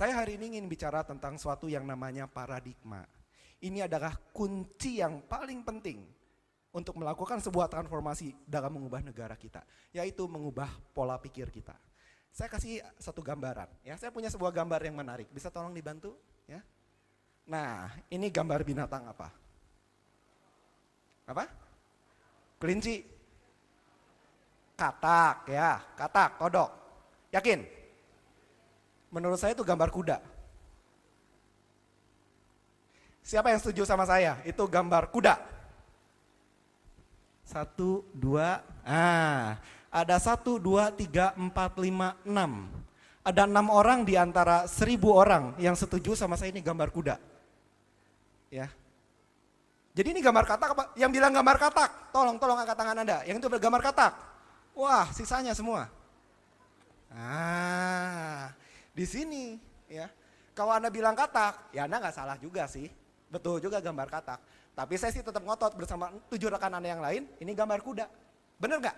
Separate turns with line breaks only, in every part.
Saya hari ini ingin bicara tentang suatu yang namanya paradigma. Ini adalah kunci yang paling penting untuk melakukan sebuah transformasi dalam mengubah negara kita, yaitu mengubah pola pikir kita. Saya kasih satu gambaran, ya. Saya punya sebuah gambar yang menarik. Bisa tolong dibantu, ya? Nah, ini gambar binatang apa? Apa? Kelinci. Katak, ya. Katak, kodok. Yakin? Menurut saya itu gambar kuda. Siapa yang setuju sama saya? Itu gambar kuda. 1, 2, ada 1, 2, 3, 4, 5, 6. Ada 6 orang di antara 1000 orang yang setuju sama saya ini gambar kuda. Ya. Jadi ini gambar katak apa? Yang bilang gambar katak, tolong angkat tangan Anda. Yang itu gambar katak. Wah, sisanya semua. Di sini, ya. Kalau Anda bilang katak, ya Anda nggak salah juga sih. Betul juga gambar katak. Tapi saya sih tetap ngotot bersama 7 rekan Anda yang lain, ini gambar kuda. Bener nggak?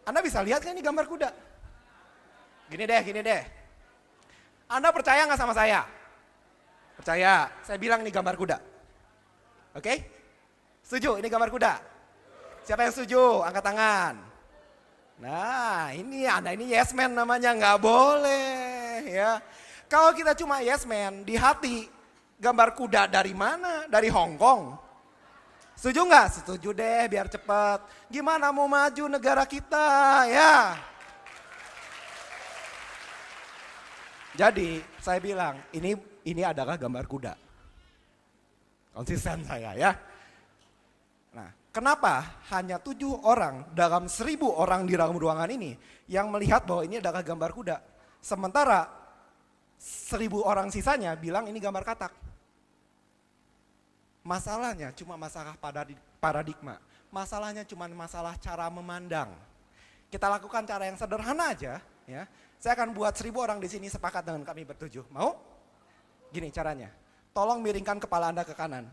Anda bisa lihat kan ini gambar kuda? Gini deh. Anda percaya nggak sama saya? Percaya, saya bilang ini gambar kuda. Oke? Setuju, ini gambar kuda? Siapa yang setuju? Angkat tangan. Nah, ini Anda ini yes man namanya, nggak boleh ya. Kalau kita cuma yes man, di hati gambar kuda dari mana? Dari Hong Kong. Setuju nggak? Setuju deh, biar cepat. Gimana mau maju negara kita ya? Jadi saya bilang ini adalah gambar kuda. Konsisten saya ya. Nah, kenapa hanya 7 orang dalam 1000 orang di dalam ruangan ini yang melihat bahwa ini adalah gambar kuda. Sementara 1000 orang sisanya bilang ini gambar katak. Masalahnya cuma masalah paradigma. Masalahnya cuma masalah cara memandang. Kita lakukan cara yang sederhana aja ya. Saya akan buat 1000 orang di sini sepakat dengan kami bertujuh. Mau? Gini caranya. Tolong miringkan kepala Anda ke kanan.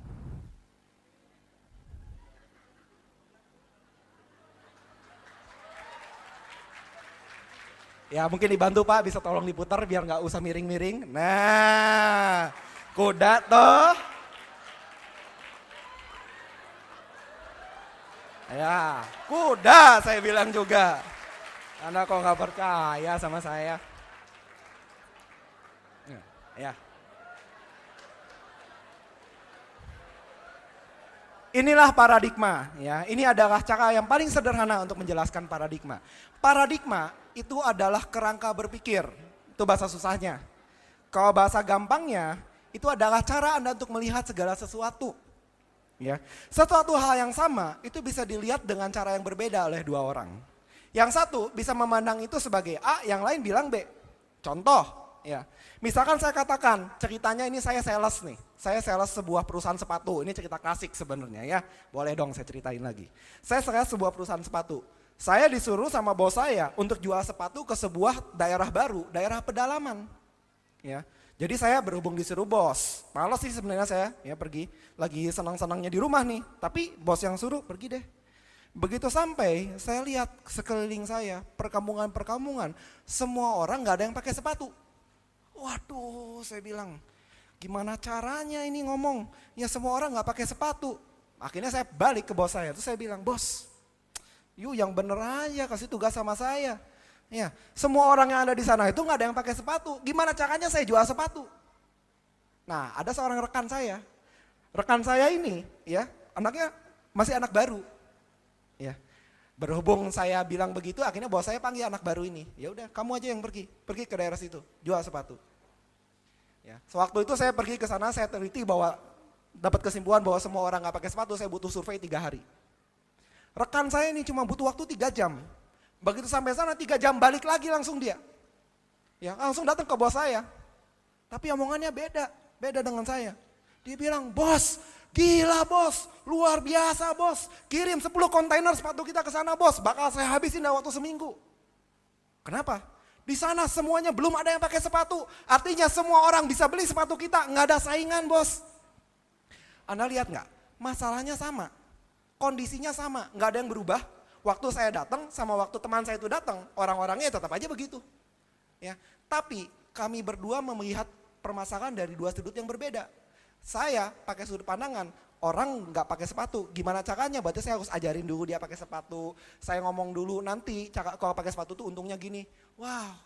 Ya mungkin dibantu Pak, bisa tolong diputar biar nggak usah miring-miring. Nah, kuda toh. Ya, kuda saya bilang juga. Anda kok nggak percaya sama saya? Ya. Inilah paradigma, ya. Ini adalah cara yang paling sederhana untuk menjelaskan paradigma. Paradigma itu adalah kerangka berpikir. Itu bahasa susahnya. Kalau bahasa gampangnya, itu adalah cara Anda untuk melihat segala sesuatu. Ya. Sesuatu hal yang sama itu bisa dilihat dengan cara yang berbeda oleh 2 orang. Yang satu bisa memandang itu sebagai A, yang lain bilang B. Contoh, ya. Misalkan saya katakan ceritanya ini saya sales nih. Saya sales sebuah perusahaan sepatu. Ini cerita klasik sebenarnya ya. Boleh dong saya ceritain lagi. Saya sales sebuah perusahaan sepatu. Saya disuruh sama bos saya untuk jual sepatu ke sebuah daerah baru, daerah pedalaman. Ya. Jadi saya berhubung disuruh bos. Males sih sebenarnya saya ya pergi. Lagi senang-senangnya di rumah nih. Tapi bos yang suruh pergi deh. Begitu sampai saya lihat sekeliling saya perkampungan-perkampungan. Semua orang gak ada yang pakai sepatu. Waduh saya bilang gimana caranya ini ngomong. Ya semua orang gak pakai sepatu. Akhirnya saya balik ke bos saya. Terus saya bilang bos yang bener aja kasih tugas sama saya. Ya, semua orang yang ada di sana itu nggak ada yang pakai sepatu. Gimana caranya saya jual sepatu? Nah, ada seorang rekan saya. Rekan saya ini, ya, anaknya masih anak baru. Ya, berhubung saya bilang begitu, akhirnya bos saya panggil anak baru ini. Ya udah, kamu aja yang pergi ke daerah situ, jual sepatu. Ya, sewaktu itu saya pergi ke sana, saya teliti bahwa dapat kesimpulan bahwa semua orang nggak pakai sepatu. Saya butuh survei 3 hari. Rekan saya ini cuma butuh waktu 3 jam. Begitu sampai sana 3 jam balik lagi langsung dia. Ya, langsung datang ke bos saya. Tapi omongannya beda dengan saya. Dia bilang, "Bos, gila bos, luar biasa bos. Kirim 10 kontainer sepatu kita ke sana bos, bakal saya habisin dalam waktu seminggu." Kenapa? Di sana semuanya belum ada yang pakai sepatu. Artinya semua orang bisa beli sepatu kita, nggak ada saingan bos. Anda lihat nggak? Masalahnya sama, kondisinya sama, nggak ada yang berubah. Waktu saya datang sama waktu teman saya itu datang, orang-orangnya tetap aja begitu. Ya, tapi kami berdua melihat permasalahan dari dua sudut yang berbeda. Saya pakai sudut pandangan, orang nggak pakai sepatu, gimana caranya? Berarti saya harus ajarin dulu dia pakai sepatu. Saya ngomong dulu nanti kalau pakai sepatu tuh untungnya gini. Wow,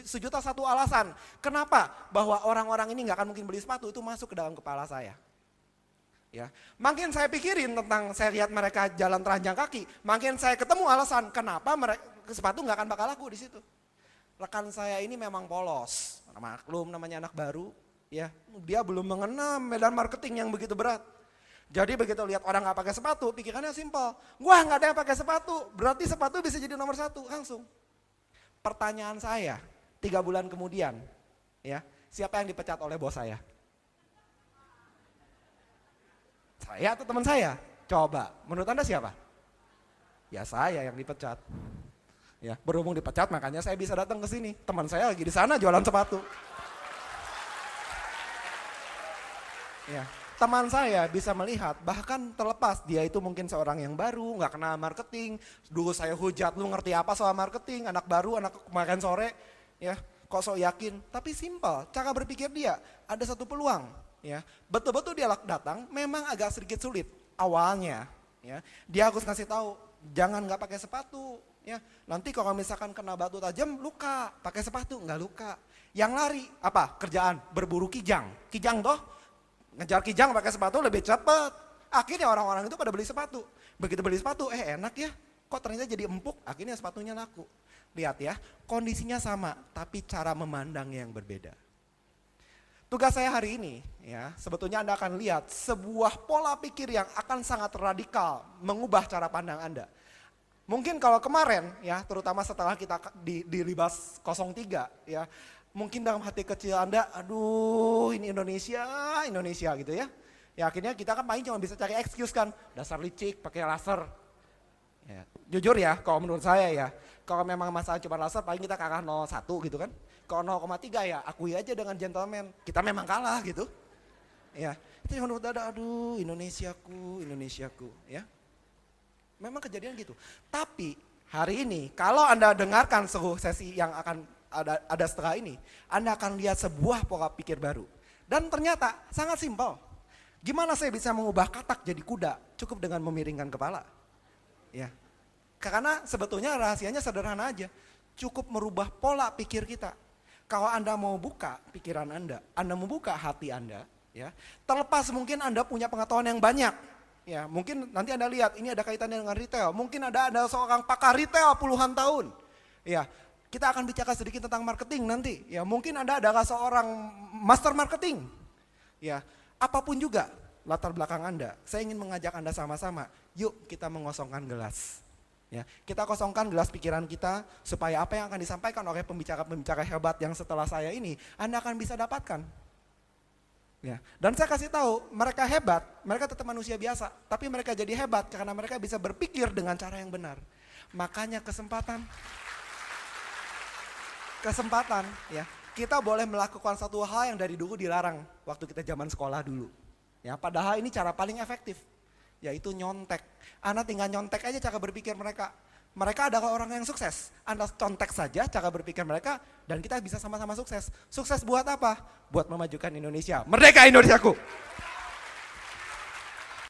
sejuta satu alasan. Kenapa? Bahwa orang-orang ini nggak akan mungkin beli sepatu, itu masuk ke dalam kepala saya. Ya, makin saya pikirin tentang, saya lihat mereka jalan telanjang kaki, makin saya ketemu alasan kenapa mereka sepatu nggak akan bakal laku di situ. Rekan saya ini memang polos, maklum namanya anak baru, ya dia belum mengenal medan marketing yang begitu berat. Jadi begitu lihat orang nggak pakai sepatu, pikirannya simpel, wah nggak ada yang pakai sepatu, berarti sepatu bisa jadi nomor satu langsung. Pertanyaan saya, 3 bulan kemudian, ya siapa yang dipecat oleh bos saya? Saya atau teman saya? Coba, menurut Anda siapa? Ya saya yang dipecat. Ya, berhubung dipecat makanya saya bisa datang ke sini. Teman saya lagi di sana jualan sepatu. Ya, teman saya bisa melihat bahkan terlepas dia itu mungkin seorang yang baru, nggak kenal marketing. Dulu saya hujat, lu ngerti apa soal marketing? Anak baru, anak kemarin sore, ya kok sok yakin? Tapi simpel, cara berpikir dia ada satu peluang. Ya, betul-betul dia datang, memang agak sedikit sulit awalnya. Ya, dia harus ngasih tahu, jangan nggak pakai sepatu. Ya, nanti kalau misalkan kena batu tajam luka, pakai sepatu nggak luka. Yang lari apa? Kerjaan berburu kijang. Kijang toh, ngejar kijang pakai sepatu lebih cepat. Akhirnya orang-orang itu pada beli sepatu. Begitu beli sepatu, enak ya. Kok ternyata jadi empuk, akhirnya sepatunya laku. Lihat ya, kondisinya sama, tapi cara memandang yang berbeda. Tugas saya hari ini, ya sebetulnya Anda akan lihat sebuah pola pikir yang akan sangat radikal mengubah cara pandang Anda. Mungkin kalau kemarin ya, terutama setelah kita di Libas 03 ya, mungkin dalam hati kecil Anda, aduh ini Indonesia gitu ya. Ya akhirnya kita kan paling cuma bisa cari excuse kan, dasar licik pakai laser. Ya, jujur ya, kalau menurut saya ya, kalau memang masalah cuma laser paling kita kalah 0,1 gitu kan. Kalau 0,3 ya akui aja dengan gentleman, kita memang kalah gitu. Ya, itu yang menurut Anda, aduh Indonesiaku ya. Memang kejadian gitu. Tapi hari ini kalau Anda dengarkan seluruh sesi yang akan ada setelah ini, Anda akan lihat sebuah pola pikir baru. Dan ternyata sangat simpel. Gimana saya bisa mengubah katak jadi kuda? Cukup dengan memiringkan kepala. Ya. Karena sebetulnya rahasianya sederhana aja. Cukup merubah pola pikir kita. Kalau Anda mau buka pikiran Anda mau buka hati Anda, ya. Terlepas mungkin Anda punya pengetahuan yang banyak. Ya, mungkin nanti Anda lihat ini ada kaitannya dengan retail. Mungkin ada seorang pakar retail puluhan tahun. Ya, kita akan bicara sedikit tentang marketing nanti. Ya, mungkin Anda adalah seorang master marketing. Ya, apapun juga latar belakang Anda. Saya ingin mengajak Anda sama-sama, yuk kita mengosongkan gelas. Ya, kita kosongkan gelas pikiran kita supaya apa yang akan disampaikan oleh pembicara-pembicara hebat yang setelah saya ini Anda akan bisa dapatkan. Ya. Dan saya kasih tahu, mereka hebat, mereka tetap manusia biasa, tapi mereka jadi hebat karena mereka bisa berpikir dengan cara yang benar. Makanya kesempatan, ya, kita boleh melakukan satu hal yang dari dulu dilarang waktu kita zaman sekolah dulu. Ya, padahal ini cara paling efektif, yaitu nyontek. Anda tinggal nyontek aja cara berpikir mereka. Mereka adalah orang yang sukses. Anda contek saja cara berpikir mereka dan kita bisa sama-sama sukses. Sukses buat apa? Buat memajukan Indonesia. Merdeka Indonesiaku!